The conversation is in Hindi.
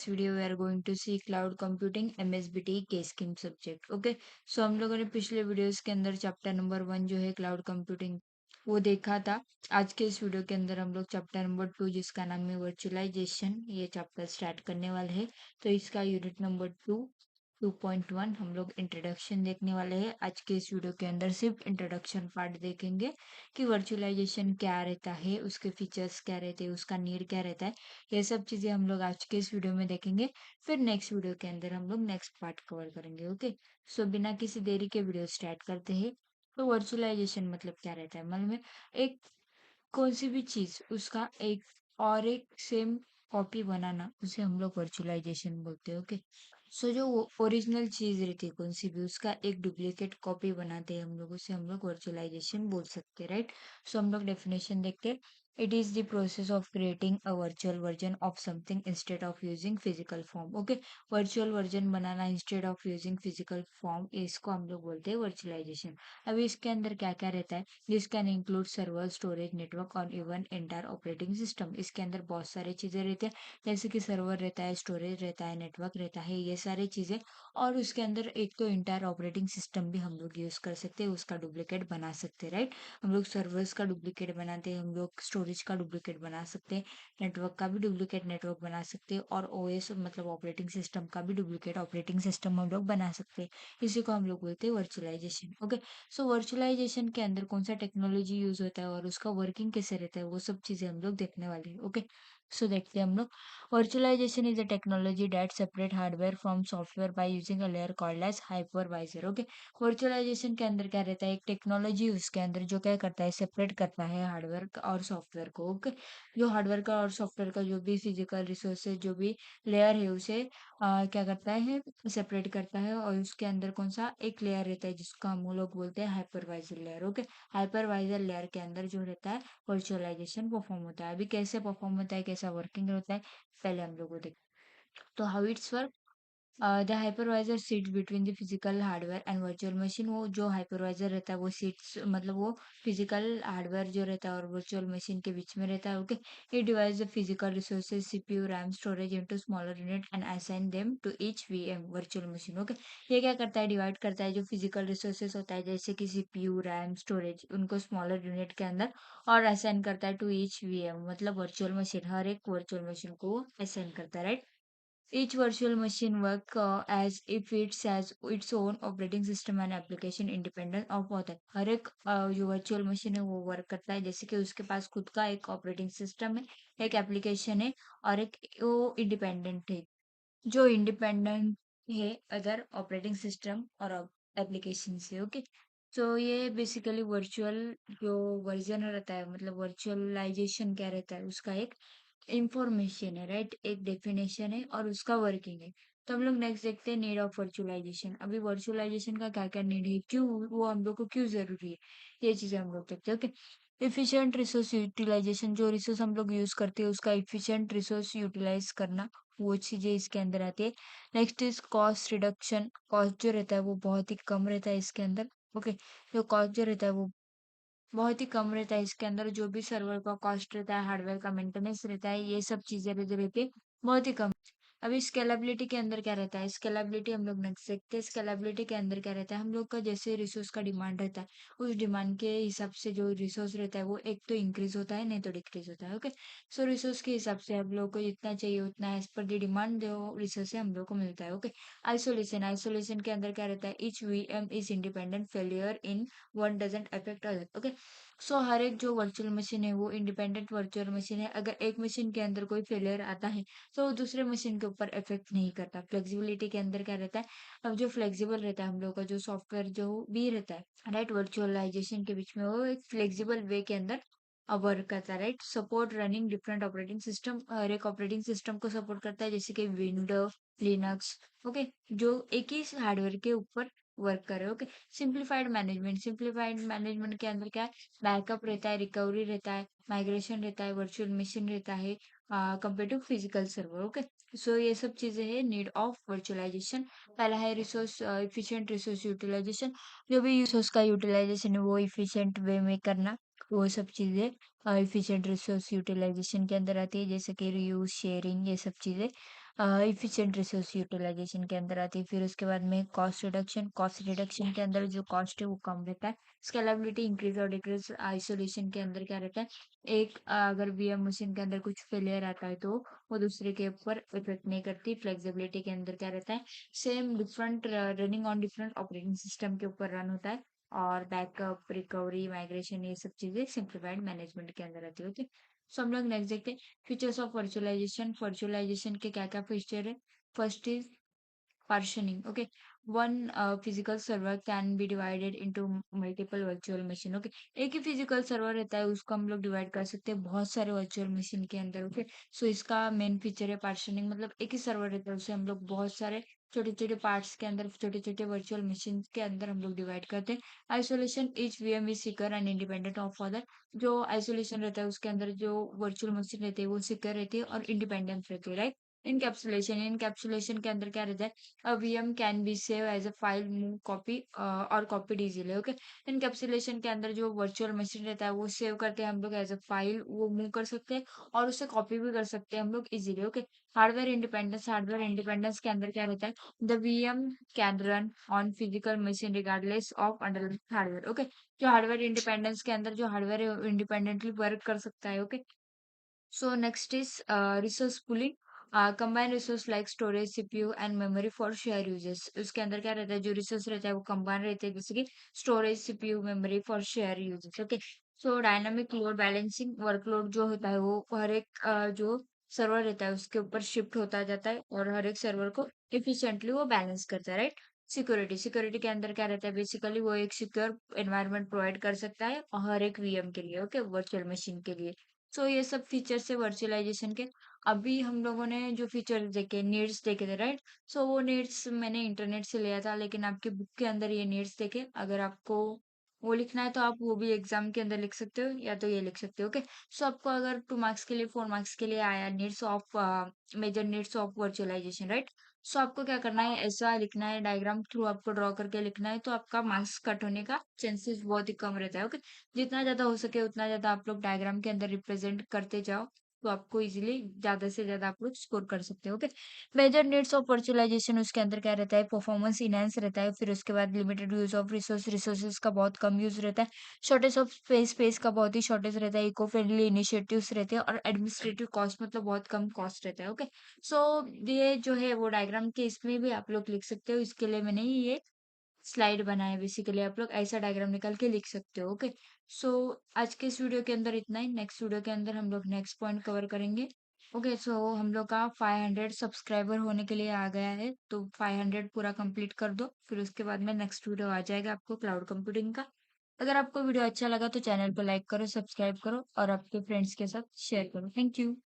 Video we are going to see cloud computing MSBT के स्कीम सब्जेक्ट। ओके, सो हम लोगों ने पिछले वीडियोस के अंदर चैप्टर नंबर 1 जो है क्लाउड कंप्यूटिंग वो देखा था। आज के इस वीडियो के अंदर हम लोग चैप्टर नंबर 2 जिसका नाम है वर्चुअलाइजेशन ये चैप्टर स्टार्ट करने वाले हैं। तो इसका यूनिट नंबर 2.1 हम लोग इंट्रोडक्शन देखने वाले हैं। आज के इस वीडियो के अंदर सिर्फ इंट्रोडक्शन पार्ट देखेंगे कि वर्चुअलाइजेशन क्या रहता है, उसके फीचर्स क्या रहते हैं, उसका नीड क्या रहता है। ये सब चीज़ें हम लोग आज के इस वीडियो में देखेंगे। फिर नेक्स्ट वीडियो के अंदर हम लोग नेक्स्ट पार्ट कवर करेंगे। ओके, सो बिना किसी देरी के वीडियो स्टार्ट करते हैं। तो वर्चुअलाइजेशन मतलब क्या रहता है? मतलब में एक कौन सी भी चीज़ उसका एक सेम कॉपी बनाना उसे हम लोग वर्चुअलाइजेशन बोलते हैं। ओके, सो जो ओरिजिनल चीज़ रहती है कौन सी भी उसका एक डुप्लीकेट कॉपी बनाते हैं हम लोग, उसे हम लोग वर्चुअलाइजेशन बोल सकते हैं। राइट, सो हम लोग डेफिनेशन देखते हैं। It is the process of creating a virtual version of something instead of using physical form. Okay, virtual version banana instead of using physical form, इसको हम लोग बोलते हैं वर्चुअलाइजेशन। अभी इसके अंदर क्या क्या रहता है? This can include server, storage, network और इवन एंटायर ऑपरेटिंग सिस्टम। इसके अंदर बहुत सारी चीज़ें रहती है, जैसे कि सर्वर रहता है, स्टोरेज रहता है, नेटवर्क रहता है, ये सारी चीज़ें। और उसके अंदर एक तो इंटायर ऑपरेटिंग सिस्टम भी हम लोग यूज़ कर सकते हैं, उसका डुप्लीकेट बना सकते हैं। राइट, हम लोग सर्वर्स का डुप्लीकेट बनाते हैं, हम लोग स्टोरेज का डुप्लीकेट बना सकते हैं, नेटवर्क का भी डुप्लीकेट नेटवर्क बना सकते हैं, और ओएस मतलब ऑपरेटिंग सिस्टम का भी डुप्लीकेट ऑपरेटिंग सिस्टम हम लोग बना सकते हैं। इसी को हम लोग बोलते हैं वर्चुअलाइजेशन। ओके, सो वर्चुअलाइजेशन के अंदर कौन सा टेक्नोलॉजी यूज होता है और उसका वर्किंग कैसे रहता है, वो सब चीज़ें हम लोग देखने वाले हैं। ओके, सो देखते हैं हम लोग। Virtualization is a technology that separate hardware from software by using a layer called as hypervisor. Okay, virtualization के अंदर क्या रहता है? एक टेक्नोलॉजी उसके अंदर जो क्या करता है, सेपरेट करता है हार्डवेयर और सॉफ्टवेयर को। ओके, जो हार्डवेयर का और सॉफ्टवेयर का जो भी फिजिकल रिसोर्सेज जो भी लेयर है उसे क्या करता है, सेपरेट करता है। और उसके अंदर कौन सा एक लेयर रहता है जिसको हम लोग बोलते हैं hypervisor layer. Okay, hypervisor layer के अंदर जो रहता है वर्चुअलाइजेशन परफॉर्म होता है। अभी कैसे परफॉर्म होता है, कैसा वर्किंग होता है, पहले हम लोग को देख। तो how it's work, the hypervisor sits between the physical hardware and virtual machine. वो जो हाइपरवाइजर रहता है वो सिट्स मतलब वो फिजिकल हार्डवेयर जो रहता है और वर्चुअल मशीन के बीच में रहता है। Okay, it divides the physical resources CPU, RAM, storage into smaller unit and assign them to each VM virtual machine. Okay, ये क्या करता है, डिवाइड करता है जो फिजिकल रिसोर्सेज होता है जैसे कि सीपीयू, रैम, स्टोरेज, उनको स्मॉलर यूनिट के अंदर और असाइन करता है टू ईच वीएम मतलब वर्चुअल मशीन, हर एक वर्चुअल मशीन को असाइन करता है। Right, each virtual machine work as if it has its own operating system and application independent of other। हर एक जो वर्चुअल मशीन है वो वर्क करता है जैसे कि उसके पास खुद का एक ऑपरेटिंग सिस्टम है, एक एप्लीकेशन है, और एक वो इंडिपेंडेंट है, जो इंडिपेंडेंट है अदर ऑपरेटिंग सिस्टम और एप्लीकेशन से। ओके, तो ये बेसिकली वर्चुअल जो वर्जन रहता है मतलब वर्चुअलाइजेशन क्या रहता है उसका एक इंफॉर्मेशन है। राइट, एक डेफिनेशन है और उसका वर्किंग है। तो हम लोग नेक्स्ट देखते हैं नीड ऑफ वर्चुअलाइजेशन। अभी वर्चुअलाइजेशन का क्या क्या नीड है, क्यों वो हम लोग को क्यों जरूरी है, ये चीजें हम लोग देखते हैं। ओके, इफिशिएंट रिसोर्स यूटिलाइजेशन, जो रिसोर्स हम लोग यूज करते हैं उसका इफिशिएंट रिसोर्स यूटिलाइज करना, वो चीजें इसके अंदर आती है। Next is cost reduction, cost जो रहता है वो बहुत ही कम रहता है इसके अंदर। ओके, जो कॉस्ट जो रहता है वो बहुत ही कम रहता है इसके अंदर, जो भी सर्वर का कॉस्ट रहता है, हार्डवेयर का मेंटेनेंस रहता है, ये सब चीजें जो रहती है बहुत ही कम। अभी स्केलेबिलिटी के अंदर क्या रहता है, स्केलेबिलिटी हम लोग नेक्स्ट देखते हैं। स्केलेबिलिटी के अंदर क्या रहता है, हम लोग का जैसे रिसोर्स का डिमांड रहता है उस डिमांड के हिसाब से जो रिसोर्स रहता है वो एक तो इंक्रीज होता है नहीं तो डिक्रीज होता है। ओके, सो रिसोर्स के हिसाब से हम लोग को जितना चाहिए उतना एज पर दी डिमांड जो रिसोर्स है हम लोग को मिलता है। ओके, आइसोलेशन, आइसोलेशन के अंदर क्या रहता है, each VM is independent, failure in one doesn't affect other. Okay, so हर एक जो वर्चुअल मशीन है वो इंडिपेंडेंट वर्चुअल मशीन है, अगर एक मशीन के अंदर कोई फेलियर आता है तो वो दूसरे मशीन के ऊपर इफेक्ट नहीं करता। फ्लेक्सिबिलिटी के अंदर क्या रहता है, अब जो फ्लेक्सिबल रहता है हम लोग का जो सॉफ्टवेयर जो भी रहता है राइट वर्चुअलाइजेशन के बीच में, वो एक फ्लेक्सिबल वे के अंदर वर्क करता है। Right, support running different operating system, हर एक ऑपरेटिंग सिस्टम को सपोर्ट करता है जैसे कि विंडो, लिनक्स। ओके, जो एक ही हार्डवेयर के ऊपर वर्क करे। Okay, simplified management, simplified management के अंदर क्या है, बैकअप रहता है, रिकवरी रहता है, माइग्रेशन रहता है, वर्चुअल मशीन रहता है compared to physical server. Okay, so ये सब चीजें हैं नीड ऑफ वर्चुअलाइजेशन। पहला है रिसोर्स इफिशिएंट रिसोर्स यूटिलाइजेशन, जो भी रिसोर्स का यूटिलाइजेशन है वो इफिशिएंट वे में करना, वो सब चीजें इफिशिएंट रिसोर्स यूटिलाइजेशन के अंदर आती है जैसे कि रीयूज, शेयरिंग, ये सब चीजें इफिशिएंट रिसोर्स यूटिलाइजेशन के अंदर आती है। फिर उसके बाद में कॉस्ट रिडक्शन के अंदर जो कॉस्ट है वो कम रहता है। स्केलेबिलिटी इंक्रीज और डिक्रीज आइसोलेशन के अंदर क्या रहता है, एक अगर वीएम मशीन के अंदर कुछ फेलियर आता है तो वो दूसरे के ऊपर इफेक्ट नहीं करती। फ्लेक्सिबिलिटी के अंदर क्या रहता है, same different running on different operating system के ऊपर रन होता है। और बैकअप, रिकवरी, माइग्रेशन, ये सब चीजें सिंप्लीफाइड मैनेजमेंट के अंदर आती है। ओके, सो हम लोग नेक्स्ट देखते हैं फीचर्स ऑफ वर्चुअलाइजेशन के क्या क्या फीचर है। First is partitioning. Okay, one physical server can be divided into multiple virtual machine. Okay, एक ही फिजिकल सर्वर रहता है, उसको हम लोग डिवाइड कर सकते हैं बहुत सारे वर्चुअल मशीन के अंदर। ओके, सो इसका मेन फीचर है पार्टीशनिंग, मतलब एक ही सर्वर रहता है, उसे हम लोग बहुत सारे छोटे छोटे पार्ट्स के अंदर, छोटे छोटे वर्चुअल मशीन के अंदर हम लोग डिवाइड करते हैं। Isolation, each VM is secure and independent of other. जो आइसोलेशन रहता है उसके अंदर जो वर्चुअल मशीन रहती है वो सिक्योर रहती है और इंडिपेंडेंट रहती है, राइट। इनकैप्सुलेशन के अंदर क्या रहता है, a VM can be saved as a file, move, copy और copied easily. ओके, इनकैप्सुलेशन के अंदर जो वर्चुअल मशीन रहता है वो सेव करके हम लोग एज अ फाइल वो मूव कर सकते हैं और उसे कॉपी भी कर सकते हैं हम लोग इजीली। ओके, हार्डवेयर इंडिपेंडेंस के अंदर क्या रहता है, the VM can run on physical machine regardless of underlying hardware. Okay, जो हार्डवेयर इंडिपेंडेंस के अंदर जो हार्डवेयर इंडिपेंडेंटली वर्क कर सकता है। Okay, so next is resource pooling. Combine resource like storage, CPU and memory for share uses. उसके अंदर क्या रहता है, जो रिसोर्स रहता है वो कंबाइन रहते हैं, जैसे कि storage, CPU, memory for share uses. Okay, so dynamic load balancing, workload जो होता है वो हर एक जो सर्वर रहता है उसके ऊपर शिफ्ट होता जाता है और हर एक सर्वर को इफिशिएंटली वो बैलेंस करता है, राइट। सिक्योरिटी के अंदर क्या रहता है, बेसिकली वो एक सिक्योर एनवायरनमेंट प्रोवाइड कर सकता है हर एक वीएम के लिए। ओके, वर्चुअल मशीन के लिए। सो ये सब फीचर्स है वर्चुअलाइजेशन के। अभी हम लोगों ने जो फीचर्स देखे, नीड्स देखे थे, राइट। सो वो नीड्स मैंने इंटरनेट से लिया था, लेकिन आपके बुक के अंदर ये नीड्स देखे, अगर आपको वो लिखना है तो आप वो भी एग्जाम के अंदर लिख सकते हो या तो ये लिख सकते हो। ओके, सो आपको अगर 2 मार्क्स के लिए, 4 मार्क्स के लिए आया needs of major needs of virtualization, right. So आपको क्या करना है, ऐसा लिखना है, डायग्राम थ्रू आपको ड्रॉ करके लिखना है, तो आपका मार्क्स कट होने का चांसेस बहुत ही कम रहता है। ओके, जितना ज्यादा हो सके उतना ज्यादा आप लोग डायग्राम के अंदर रिप्रेजेंट करते जाओ, तो आपको इजीली ज्यादा से ज्यादा आप लोग स्कोर कर सकते हो। Okay, major needs of virtualization, उसके अंदर क्या रहता है, परफॉर्मेंस इनहेंस रहता है। फिर उसके बाद लिमिटेड यूज ऑफ रिसोर्सेज का बहुत कम यूज रहता है। शॉर्टेज ऑफ स्पेस का बहुत ही शॉर्टेज रहता है। इको फ्रेंडली इनिशिएटिव्स रहते हैं और एडमिनिस्ट्रेटिव कॉस्ट मतलब बहुत कम कॉस्ट रहता है। ओके, सो ये जो है वो डायग्राम के इसमें भी आप लोग लिख सकते हो, इसके लिए मैंने ये स्लाइड बनाया। बेसिकली आप लोग ऐसा डायग्राम निकाल के लिख सकते हो। ओके, सो आज के इस वीडियो के अंदर इतना ही। नेक्स्ट वीडियो के अंदर हम लोग नेक्स्ट पॉइंट कवर करेंगे। ओके, सो हम लोग का 500 सब्सक्राइबर होने के लिए आ गया है, तो 500 पूरा कंप्लीट कर दो, फिर उसके बाद में नेक्स्ट वीडियो आ जाएगा आपको क्लाउड कंप्यूटिंग का। अगर आपको वीडियो अच्छा लगा तो चैनल को लाइक करो, सब्सक्राइब करो और आपके फ्रेंड्स के साथ शेयर करो। Thank you.